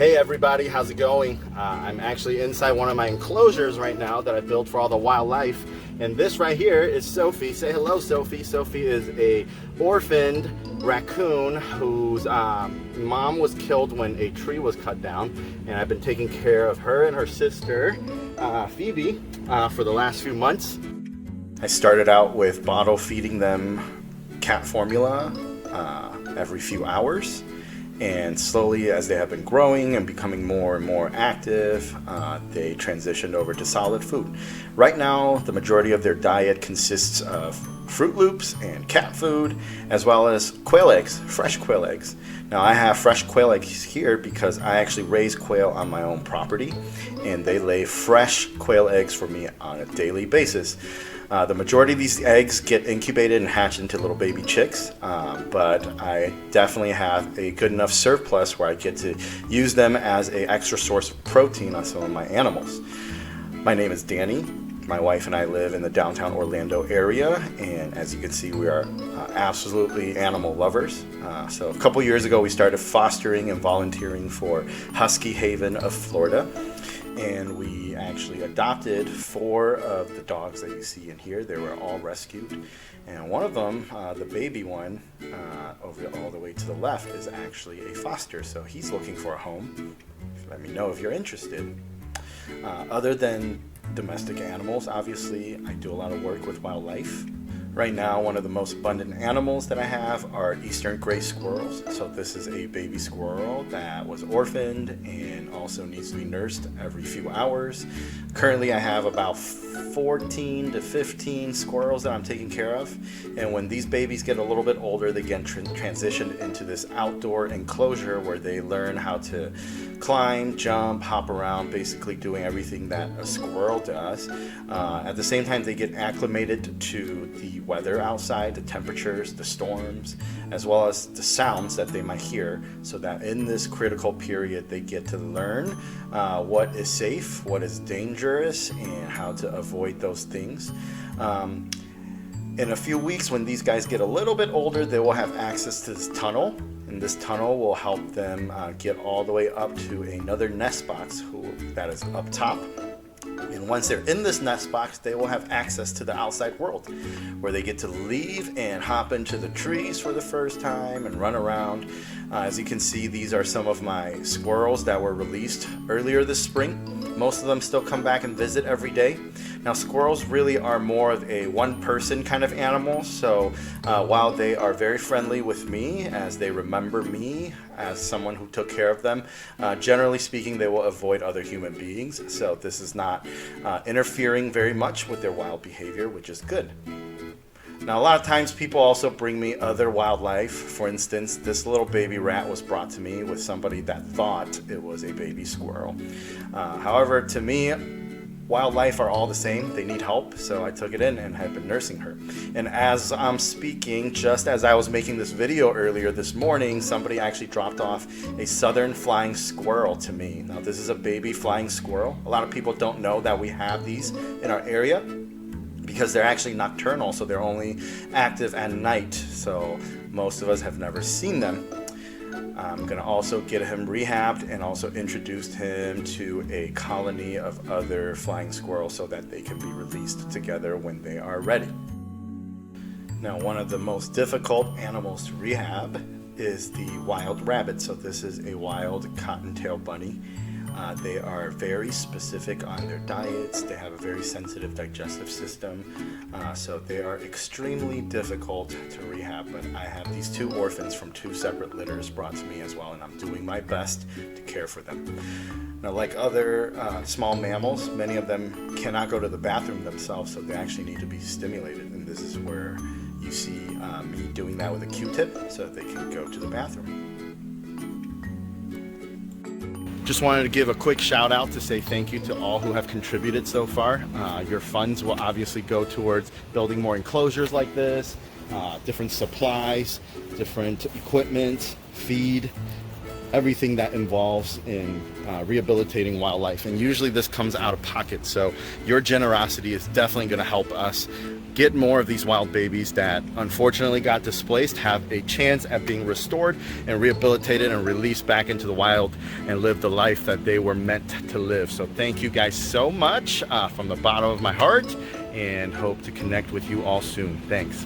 Hey everybody, how's it going? I'm actually inside one of my enclosures right now that I built for all the wildlife. And this right here is Sophie. Say hello, Sophie. Sophie is a orphaned raccoon whose mom was killed when a tree was cut down. And I've been taking care of her and her sister, Phoebe, for the last few months. I started out with bottle feeding them cat formula every few hours. And slowly, as they have been growing and becoming more and more active, they transitioned over to solid food. Right now, the majority of their diet consists of Fruit Loops and cat food, as well as quail eggs, fresh quail eggs. Now, I have fresh quail eggs here because I actually raise quail on my own property, and they lay fresh quail eggs for me on a daily basis. The majority of these eggs get incubated and hatch into little baby chicks, but I definitely have a good enough surplus where I get to use them as an extra source of protein on some of my animals. My name is Danny. My wife and I live in the downtown Orlando area, and as you can see, we are absolutely animal lovers. So a couple years ago, we started fostering and volunteering for Husky Haven of Florida. And we actually adopted 4 of the dogs that you see in here. They were all rescued. And one of them, the baby one, over all the way to the left, is actually a foster. So he's looking for a home. Let me know if you're interested. Other than domestic animals, obviously, I do a lot of work with wildlife. Right now, one of the most abundant animals that I have are eastern gray squirrels. So this is a baby squirrel that was orphaned and also needs to be nursed every few hours. Currently, I have about 14 to 15 squirrels that I'm taking care of. And when these babies get a little bit older, they get transitioned into this outdoor enclosure where they learn how to climb, jump, hop around, basically doing everything that a squirrel does. At the same time, they get acclimated to the weather outside, the temperatures, the storms, as well as the sounds that they might hear, so that in this critical period they get to learn what is safe, what is dangerous, and how to avoid those things. In a few weeks, when these guys get a little bit older, they will have access to this tunnel, and this tunnel will help them get all the way up to another nest box that is up top. And once they're in this nest box, they will have access to the outside world, where they get to leave and hop into the trees for the first time and run around. As you can see, these are some of my squirrels that were released earlier this spring. Most of them still come back and visit every day. Now, squirrels really are more of a one-person kind of animal, so while they are very friendly with me, as they remember me as someone who took care of them, generally speaking, they will avoid other human beings, so this is not interfering very much with their wild behavior, which is good. Now, a lot of times people also bring me other wildlife. For instance, this little baby rat was brought to me with somebody that thought it was a baby squirrel. However, to me, wildlife are all the same. They need help, so I took it in and have been nursing her. And as I'm speaking, just as I was making this video earlier this morning, somebody actually dropped off a southern flying squirrel to me. Now, this is a baby flying squirrel. A lot of people don't know that we have these in our area, because they're actually nocturnal, so they're only active at night. So most of us have never seen them. I'm gonna also get him rehabbed and also introduce him to a colony of other flying squirrels so that they can be released together when they are ready. Now, one of the most difficult animals to rehab is the wild rabbit. So this is a wild cottontail bunny. They are very specific on their diets. They have a very sensitive digestive system, so they are extremely difficult to rehab. But I have these 2 orphans from 2 separate litters brought to me as well, and I'm doing my best to care for them. Now, like other small mammals, many of them cannot go to the bathroom themselves, so they actually need to be stimulated, and this is where you see me doing that with a Q-tip so that they can go to the bathroom. Just wanted to give a quick shout out to say thank you to all who have contributed so far. Your funds will obviously go towards building more enclosures like this, different supplies, different equipment, feed, everything that involves in rehabilitating wildlife. And usually this comes out of pocket. So your generosity is definitely going to help us get more of these wild babies that unfortunately got displaced have a chance at being restored and rehabilitated and released back into the wild and live the life that they were meant to live. So thank you guys so much from the bottom of my heart, and hope to connect with you all soon. Thanks.